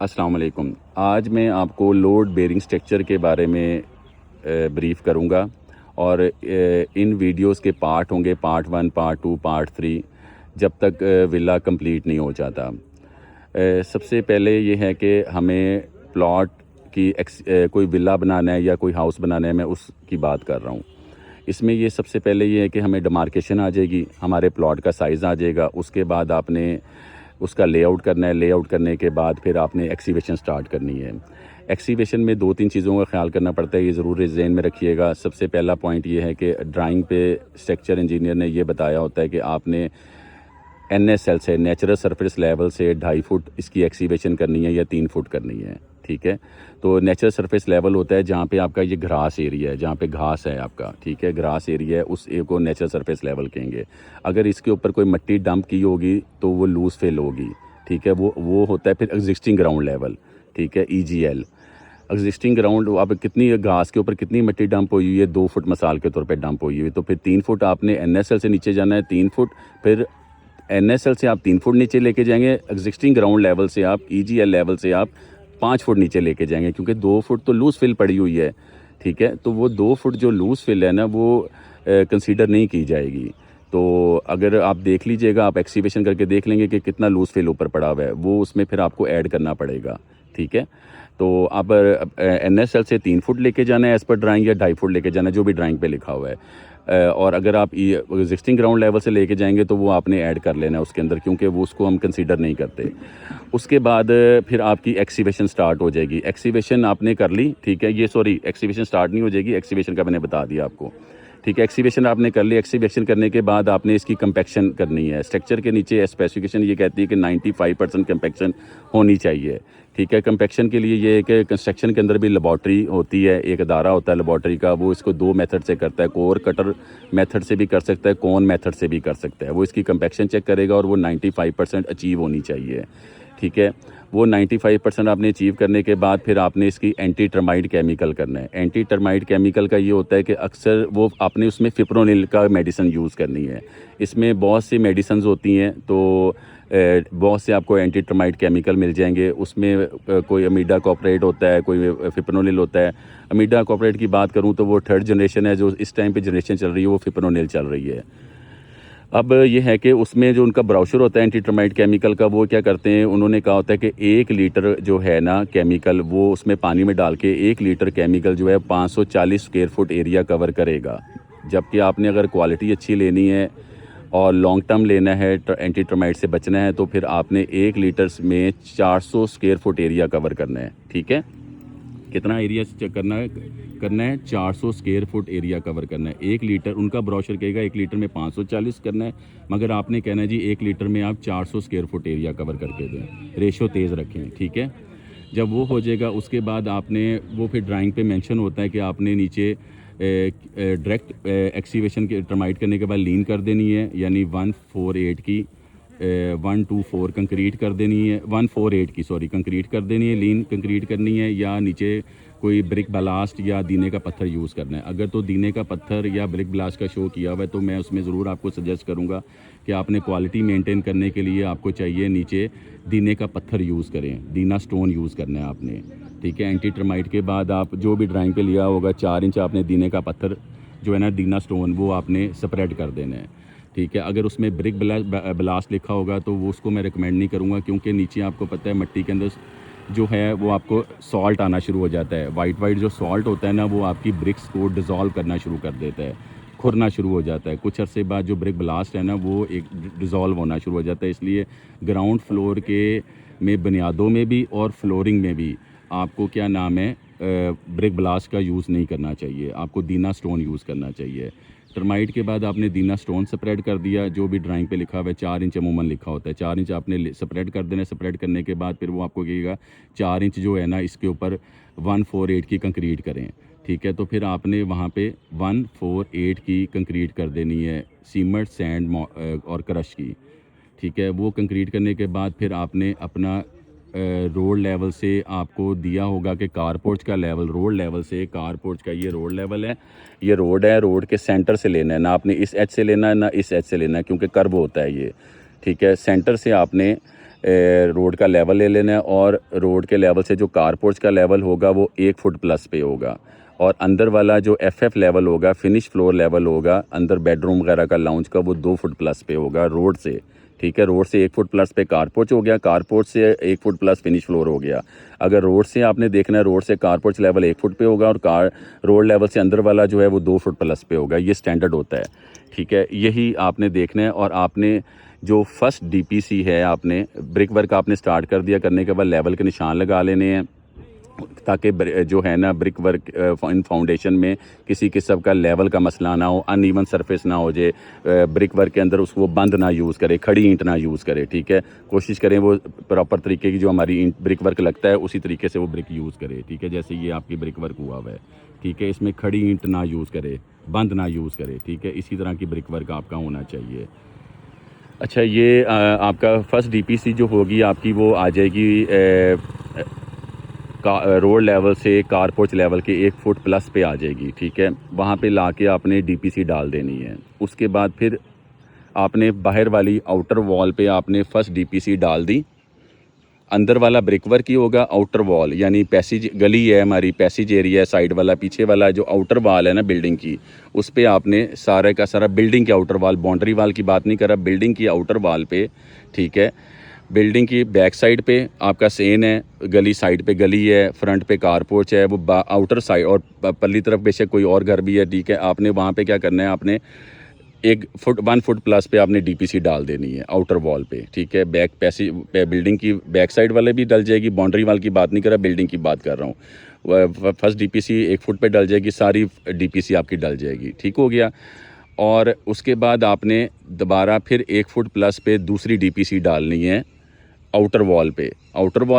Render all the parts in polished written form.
अस्सलाम वालेकुम। आज मैं आपको लोड बेयरिंग स्ट्रक्चर के बारे में ब्रीफ़ करूंगा और इन वीडियोस के पार्ट होंगे, पार्ट 1, पार्ट 2, पार्ट 3, जब तक विला कंप्लीट नहीं हो जाता। सबसे पहले ये है कि हमें प्लॉट की कोई विला बनाना है या कोई हाउस बनाना है, मैं उसकी बात कर रहा हूँ। इसमें ये सबसे पहले ये है कि हमें डिमार्केशन आ जाएगी, हमारे प्लॉट का साइज़ आ जाएगा। उसके बाद आपने उसका लेआउट करना है। लेआउट करने के बाद फिर आपने एक्सीवेशन स्टार्ट करनी है। एक्सीवेशन में 2-3 चीज़ों का ख्याल करना पड़ता है, ये ज़रूर ज़हन में रखिएगा। सबसे पहला पॉइंट ये है कि ड्राइंग पे स्ट्रक्चर इंजीनियर ने ये बताया होता है कि आपने NSL से, नेचुरल सरफेस लेवल से 2.5 फुट इसकी एक्सीवेशन करनी है या 3 फुट करनी है, ठीक है। तो नेचुरल सरफेस लेवल होता है जहाँ पे आपका ये ग्रास एरिया है, जहाँ पे घास है आपका, ठीक है, ग्रास एरिया है, उस ए को नेचुरल सरफेस लेवल कहेंगे। अगर इसके ऊपर कोई मिट्टी डंप की होगी तो वो लूज फिल होगी, ठीक है। वो होता है फिर एग्जिस्टिंग ग्राउंड लेवल, ठीक है, EGL। एग्जिस्टिंग ग्राउंड, अब कितनी घास के ऊपर कितनी मिट्टी डंप हुई हुई है, 2 फुट मिसाल के तौर पे डंप हुई हुई है, तो फिर 3 फुट आपने NSL से नीचे जाना है, 3 फुट। फिर NSL से आप 3 फुट नीचे लेके जाएंगे, एग्जिस्टिंग ग्राउंड लेवल से आप EGL लेवल से आप 5 फुट नीचे लेके जाएंगे, क्योंकि 2 फुट तो लूज़ फिल पड़ी हुई है, ठीक है। तो वो 2 फुट जो लूज़ फिल है ना, वो कंसीडर नहीं की जाएगी। तो अगर आप देख लीजिएगा, आप एक्सीवेशन करके देख लेंगे कि कितना लूज़ फिल ऊपर पड़ा हुआ है, वो उसमें फिर आपको ऐड करना पड़ेगा, ठीक है। तो अब NSL से 3 फुट लेके जाना है एज़ पर ड्राइंग, या 2.5 फुट लेके जाना है जो भी ड्राइंग पे लिखा हुआ है। और अगर आप एग्जिस्टिंग ग्राउंड लेवल से लेके जाएंगे तो वो आपने ऐड कर लेना है उसके अंदर, क्योंकि वो उसको हम कंसीडर नहीं करते। उसके बाद फिर आपकी एक्सीवेशन स्टार्ट हो जाएगी। एक्सीवेशन आपने कर ली, ठीक है। ये सॉरी, एक्सीवेशन स्टार्ट नहीं हो जाएगी, एक्सीवेशन का मैंने बता दिया आपको, ठीक है। एक्सीवेशन आपने कर ली। एक्सीवेशन करने के बाद आपने इसकी कंपैक्शन करनी है। स्ट्रक्चर के नीचे स्पेसिफिकेशन ये कहती है कि 95% कंपैक्शन होनी चाहिए, ठीक है। कंपैक्शन के लिए ये है कि कंस्ट्रक्शन के अंदर भी लेबॉर्ट्री होती है, एक अदारा होता है लेबॉर्ट्री का, वो इसको 2 मेथड से करता है। कोर कटर मेथड से भी कर सकता है, कोन मेथड से भी कर सकता है। वो इसकी कंपैक्शन चेक करेगा और वो 95% अचीव होनी चाहिए, ठीक है। वो 95% आपने अचीव करने के बाद फिर आपने इसकी एंटी टर्माइट केमिकल करना है। एंटी टर्माइट केमिकल का ये होता है कि अक्सर वो आपने उसमें फिप्रोनिल का मेडिसिन यूज़ करनी है। इसमें बहुत सी मेडिसिन होती हैं, तो बहुत से आपको एंटी टर्माइट केमिकल मिल जाएंगे। उसमें कोई अमीडा कॉपरेट होता है, कोई फिप्रोनिल होता है। अमीडा कॉपरेट की बात करूँ तो वो 3rd जनरेशन है, जो इस टाइम पे जनरेशन चल रही है, वो फिप्रोनिल चल रही है। अब ये है कि उसमें जो उनका ब्राउशर होता है एंटी टर्माइट केमिकल का, वो क्या करते हैं, उन्होंने कहा होता है कि 1 लीटर जो है ना केमिकल, वो उसमें पानी में डाल के 1 लीटर केमिकल जो है 540 स्क्वायर फुट एरिया कवर करेगा। जबकि आपने अगर क्वालिटी अच्छी लेनी है और लॉन्ग टर्म लेना है, एंटी टर्माइट से बचना है, तो फिर आपने 1 लीटर में 400 स्क्वायर फुट एरिया कवर करना है, ठीक है। कितना एरिया चेक करना है 400 स्क्वायर फुट एरिया कवर करना है। 1 लीटर, उनका ब्रोशर कहेगा 1 लीटर में 540 करना है, मगर आपने कहना है जी 1 लीटर में आप 400 स्क्वायर फुट एरिया कवर करके दें। रेशो तेज़ रखें, ठीक है। जब वो हो जाएगा उसके बाद आपने, वो फिर ड्राइंग पे मेंशन होता है कि आपने नीचे डायरेक्ट एक्सीवेशन के टर्माइट करने के बाद लीन कर देनी है, यानी 148 की 124 कंक्रीट कर देनी है, 148 की सॉरी कंक्रीट कर देनी है, लीन कंक्रीट करनी है, या नीचे कोई ब्रिक ब्लास्ट या दीने का पत्थर यूज़ करना है। अगर तो दीने का पत्थर या ब्रिक ब्लास्ट का शो किया हुआ है तो मैं उसमें ज़रूर आपको सजेस्ट करूँगा कि आपने क्वालिटी मेंटेन करने के लिए आपको चाहिए नीचे दीने का पत्थर यूज़ करें, दीना स्टोन यूज़ करना है आपने, ठीक है। एंटी टर्माइट के बाद आप जो भी ड्राइंग पे लिया होगा 4 इंच आपने दीने का पत्थर जो है ना, दीना स्टोन, वो आपने स्प्रेड कर देना है, ठीक है। अगर उसमें ब्रिक ब्लास्ट लिखा होगा तो वो उसको मैं रिकमेंड नहीं करूँगा, क्योंकि नीचे आपको पता है मिट्टी के अंदर जो है वो आपको सॉल्ट आना शुरू हो जाता है। वाइट जो सॉल्ट होता है ना, वो आपकी ब्रिक्स को डिज़ोल्व करना शुरू कर देता है, खुरना शुरू हो जाता है। कुछ अरसे बाद जो ब्रिक ब्लास्ट है ना, वो एक डिज़ोल्व होना शुरू हो जाता है। इसलिए ग्राउंड फ्लोर के में बुनियादों में भी और फ्लोरिंग में भी आपको क्या नाम है, ब्रिक ब्लास्ट का यूज़ नहीं करना चाहिए, आपको दीना स्टोन यूज़ करना चाहिए। टर्माइट के बाद आपने दीना स्टोन स्प्रेड कर दिया, जो भी ड्राइंग पे लिखा हुआ है 4 इंच अमूमन लिखा होता है, 4 इंच आपने स्प्रेड कर देना है। स्प्रेड करने के बाद फिर वो आपको कहेगा 4 इंच जो है ना, इसके ऊपर 148 की कंक्रीट करें, ठीक है। तो फिर आपने वहाँ पे 148 की कंक्रीट कर देनी है, सीमेंट सैंड और क्रश की, ठीक है। वो कंक्रीट करने के बाद फिर आपने अपना रोड लेवल से आपको दिया होगा कि कारपोर्च का लेवल, रोड लेवल से कारपोर्च का ये रोड लेवल है, ये रोड है, रोड के सेंटर से लेना है, ना आपने इस एच से लेना है ना इस एच से लेना है, क्योंकि कर्व होता है ये, ठीक है। सेंटर से आपने रोड का लेवल ले लेना है और रोड के लेवल से जो कारपोर्च का लेवल होगा वो 1 फुट प्लस पे होगा और अंदर वाला जो एफएफ लेवल होगा, फिनिश फ्लोर लेवल होगा अंदर बेडरूम वगैरह का लाउंज का, वो 2 फुट प्लस पे होगा रोड से। ठीक है, रोड से 1 फुट प्लस पे कारपोर्च हो गया, कारपोर्च से 1 फुट प्लस फिनिश फ्लोर हो गया। अगर रोड से आपने देखना है, रोड से कारपोर्च लेवल 1 फुट पे होगा और रोड लेवल से अंदर वाला जो है वो 2 फुट प्लस पे होगा। ये स्टैंडर्ड होता है। ठीक है, यही आपने देखना है। और आपने जो फर्स्ट डीपीसी है, आपने ब्रिक वर्क आपने स्टार्ट कर दिया, करने के बाद लेवल के निशान लगा लेने हैं ताकि जो है ना ब्रिक वर्क इन फाउंडेशन में किसी किस्म का लेवल का मसला ना हो, अनइवन सरफेस ना हो जाए। ब्रिक वर्क के अंदर उसको बंद ना यूज़ करे, खड़ी ईंट ना यूज़ करे। ठीक है, कोशिश करें वो प्रॉपर तरीके की जो हमारी ईंट ब्रिक वर्क लगता है उसी तरीके से वो ब्रिक यूज़ करे। ठीक है, जैसे ये आपकी ब्रिक वर्क हुआ हुआ है। ठीक है, इसमें खड़ी ईंट ना यूज़ करे, बंद ना यूज़ करे। ठीक है, इसी तरह की ब्रिक वर्क आपका होना चाहिए। अच्छा, ये आपका फर्स्ट डीपीसी जो होगी आपकी वो आ जाएगी रोड लेवल से कारपोर्च लेवल के 1 फुट प्लस पे आ जाएगी। ठीक है, वहाँ पे लाके आपने डीपीसी डाल देनी है। उसके बाद फिर आपने बाहर वाली आउटर वॉल पे आपने फर्स्ट डीपीसी डाल दी। अंदर वाला ब्रिक वर्क ही होगा, आउटर वॉल यानी पैसेज गली है हमारी, पैसेज एरिया है, साइड वाला पीछे वाला जो आउटर वॉल है ना बिल्डिंग की, उस पर आपने सारे का सारा बिल्डिंग के आउटर वॉल, बाउंड्री वॉल की बात नहीं कर रहा, बिल्डिंग की आउटर वॉल पे। ठीक है, बिल्डिंग की बैक साइड पे आपका सेन है, गली साइड पे गली है, फ्रंट पे कारपोर्च है, वो आउटर साइड और पल्ली तरफ बेशक कोई और घर भी है। ठीक है, आपने वहाँ पे क्या करना है, आपने 1 फुट प्लस पे आपने डीपीसी डाल देनी है आउटर वॉल पे। ठीक है, बैक पैसे बिल्डिंग की बैक साइड वाले भी डल जाएगी, बाउंड्री वाल की बात नहीं कर रहा, बिल्डिंग की बात कर रहा हूँ। फर्स्ट डीपीसी 1 फुट पे डल जाएगी, सारी डीपीसी आपकी डल जाएगी। ठीक हो गया। और उसके बाद आपने दोबारा फिर 1 फुट प्लस पे दूसरी डीपीसी डालनी है आउटर वॉल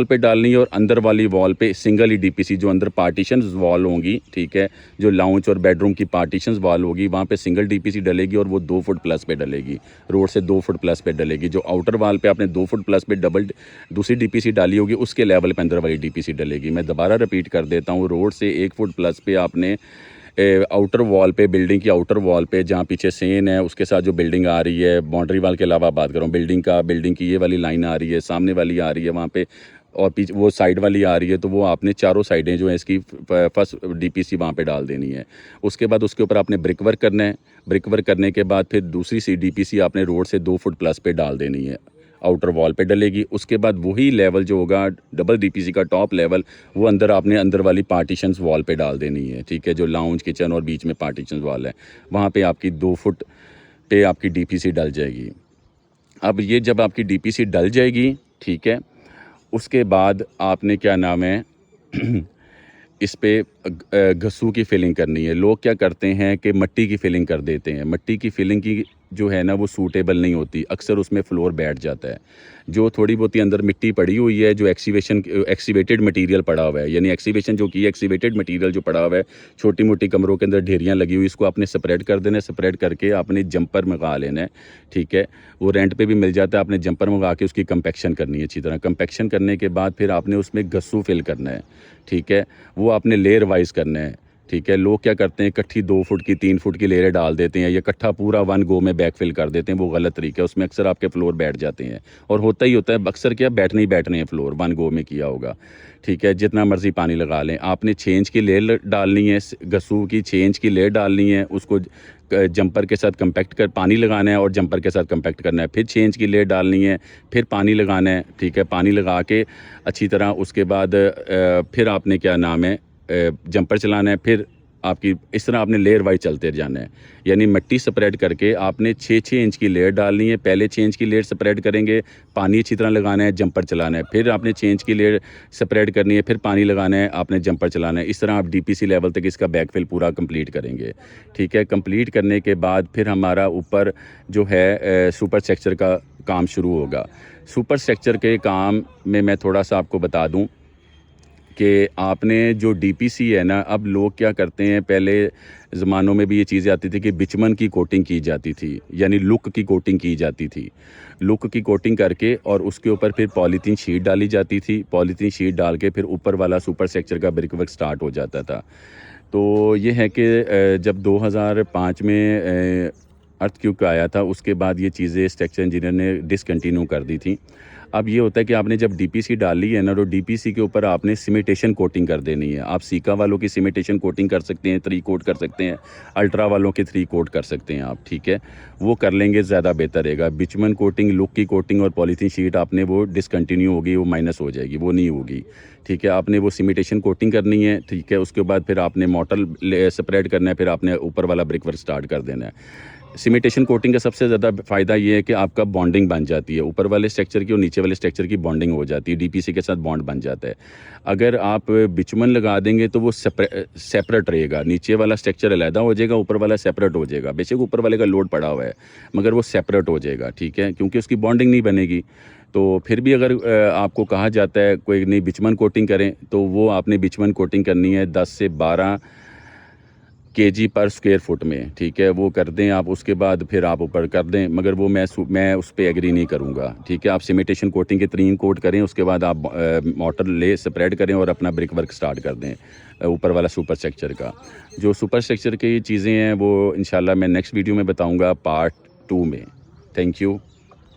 पे डालनी है और अंदर वाली वॉल पे सिंगल ही डीपीसी, जो अंदर पार्टीशंस वॉल होंगी। ठीक है, जो लाउंज और बेडरूम की पार्टीशंस वॉल होगी वहाँ पे सिंगल डीपीसी डलेगी और वो 2 फुट प्लस पे डलेगी, रोड से 2 फुट प्लस पे डलेगी। जो आउटर वॉल पे आपने 2 फुट प्लस पे डबल दूसरी डीपीसी डाली होगी उसके लेवल पे अंदर वाली डीपीसी डलेगी। मैं दोबारा रिपीट कर देता हूँ, रोड से 1 फुट प्लस पे आपने आउटर वॉल पे, बिल्डिंग की आउटर वॉल पे जहाँ पीछे सेन है उसके साथ जो बिल्डिंग आ रही है, बाउंड्री वॉल के अलावा बात कर रहा हूँ, बिल्डिंग की ये वाली लाइन आ रही है, सामने वाली आ रही है वहाँ पे, और पीछे वो साइड वाली आ रही है, तो वो आपने चारों साइडें जो है इसकी फर्स्ट डीपीसी वहाँ पे डाल देनी है। उसके बाद उसके ऊपर आपने ब्रिक वर्क करना है। ब्रिक वर्क करने के बाद फिर दूसरी सी डीपीसी आपने रोड से 2 फुट प्लस पे डाल देनी है, आउटर वॉल पे डलेगी। उसके बाद वही लेवल जो होगा डबल डीपीसी का टॉप लेवल, वो अंदर आपने अंदर वाली पार्टीशंस वॉल पे डाल देनी है। ठीक है, जो लाउंज किचन और बीच में पार्टीशंस वॉल है वहाँ पे आपकी 2 फुट पे आपकी डीपीसी डल जाएगी। अब ये जब आपकी डीपीसी डल जाएगी, ठीक है, उसके बाद आपने क्या नाम है इस पे घसू की फिलिंग करनी है। लोग क्या करते हैं कि मिट्टी की फिलिंग कर देते हैं। मिट्टी की फिलिंग की जो है ना वो सूटेबल नहीं होती, अक्सर उसमें फ्लोर बैठ जाता है। जो थोड़ी बहुत ही अंदर मिट्टी पड़ी हुई है, जो एक्सीवेटेड मटेरियल पड़ा हुआ है, यानी एक्सीवेशन जो की एक्सीवेटेड मटेरियल जो पड़ा हुआ है, छोटी मोटी कमरों के अंदर ढेरियाँ लगी हुई, इसको आपने स्प्रेड कर देना है। स्प्रेड करके आपने जंपर मंगा लेना है। ठीक है, वो रेंट पे भी मिल जाता है। आपने जंपर मंगा के उसकी कंपैक्शन करनी है अच्छी तरह। कंपैक्शन करने के बाद फिर आपने उसमें घसू फिल करना है। ठीक है, वो आपने लेयर वाइज करना है। ठीक है, लोग क्या करते हैं इकट्ठी 2 फुट की 3 फुट की लेयरें डाल देते हैं, या इकट्ठा पूरा 1 गो में बैक फिल कर देते हैं। वो गलत तरीका है, उसमें अक्सर आपके फ्लोर बैठ जाते हैं। और होता ही होता है अक्सर क्या, बैठने ही बैठने हैं फ्लोर 1 गो में किया होगा। ठीक है, जितना मर्जी पानी लगा लें, आपने छेंज की लेयर डालनी है, घसू की छेंज की लेयर डालनी है, उसको जंपर के साथ कंपैक्ट कर पानी लगाना है और जंपर के साथ कंपैक्ट करना है। फिर छेंज की लेयर डालनी है, फिर पानी लगाना है। ठीक है, पानी लगा के अच्छी तरह उसके बाद फिर आपने क्या नाम है जंपर चलाना है। फिर आपकी इस तरह आपने लेयर वाइज चलते जाना है, यानी मिट्टी स्प्रेड करके आपने 6-6 इंच की लेयर डालनी है। पहले 6 इंच की लेयर स्प्रेड करेंगे, पानी अच्छी तरह लगाना है, जंपर चलाना है। फिर आपने 6 इंच की लेयर स्प्रेड करनी है, फिर पानी लगाना है, आपने जंपर चलाना है। इस तरह आप डीपीसी लेवल तक इसका बैकफिल पूरा कंप्लीट करेंगे। ठीक है, कंप्लीट करने के बाद फिर हमारा ऊपर जो है सुपर स्ट्रक्चर का काम शुरू होगा। सुपर स्ट्रक्चर के काम में मैं थोड़ा सा आपको बता दूं कि आपने जो डीपीसी है ना, अब लोग क्या करते हैं, पहले ज़मानों में भी ये चीज़ें आती थी कि बिचमन की कोटिंग की जाती थी, यानी लुक की कोटिंग की जाती थी। लुक की कोटिंग करके और उसके ऊपर फिर पॉलीथीन शीट डाली जाती थी। पॉलीथीन शीट डाल के फिर ऊपर वाला सुपर स्ट्रक्चर का ब्रिक वर्क स्टार्ट हो जाता था। तो ये है कि जब 2005 में अर्थक्वेक आया था, उसके बाद ये चीज़ें स्ट्रक्चर इंजीनियर ने डिसकंटिन्यू कर दी थी। अब ये होता है कि आपने जब डीपीसी डाली है ना, तो डीपीसी के ऊपर आपने सिमेंटेशन कोटिंग कर देनी है। आप सीका वालों की सिमेंटेशन कोटिंग कर सकते हैं, 3 कोट कर सकते हैं, अल्ट्रा वालों के 3 कोट कर सकते हैं आप, ठीक है। वो कर लेंगे ज़्यादा बेहतर रहेगा। बिचमन कोटिंग, लुक की कोटिंग और पॉलीथीन शीट आपने वो डिसकंटिन्यू होगी, वो माइनस हो जाएगी, वो नहीं होगी, ठीक है। आपने वो सिमेंटेशन कोटिंग करनी है, ठीक है। उसके बाद फिर आपने मोर्टार स्प्रेड करना है, फिर आपने ऊपर वाला ब्रिक वर्क स्टार्ट कर देना है। सिमेंटेशन कोटिंग का सबसे ज़्यादा फ़ायदा ये है कि आपका बॉन्डिंग बन जाती है, ऊपर वाले स्ट्रक्चर की और नीचे वाले स्ट्रक्चर की बॉन्डिंग हो जाती है, डीपीसी के साथ बॉन्ड बन जाता है। अगर आप बिचुमन लगा देंगे तो वो सेपरेट रहेगा, नीचे वाला स्ट्रक्चर अलहदा हो जाएगा, ऊपर वाला सेपरेट हो जाएगा। बेशक ऊपर वाले का लोड पड़ा हुआ है, मगर वो सेपरेट हो जाएगा, ठीक है, क्योंकि उसकी बॉन्डिंग नहीं बनेगी। तो फिर भी अगर आपको कहा जाता है कोई नहीं बिचुमन कोटिंग करें, तो वो आपने बिचुमन कोटिंग करनी है 10 से 12 केजी पर स्क्वायर फुट में, ठीक है। वो कर दें आप, उसके बाद फिर आप ऊपर कर दें, मगर वो मैं उस पे एग्री नहीं करूँगा, ठीक है। आप सिमेंटेशन कोटिंग के 3 कोट करें, उसके बाद आप मोर्टार ले स्प्रेड करें और अपना ब्रिक वर्क स्टार्ट कर दें ऊपर वाला सुपर स्ट्रक्चर का। जो सुपर स्ट्रक्चर की चीज़ें हैं वो इंशाल्लाह मैं नेक्स्ट वीडियो में बताऊँगा पार्ट 2 में। Thank you.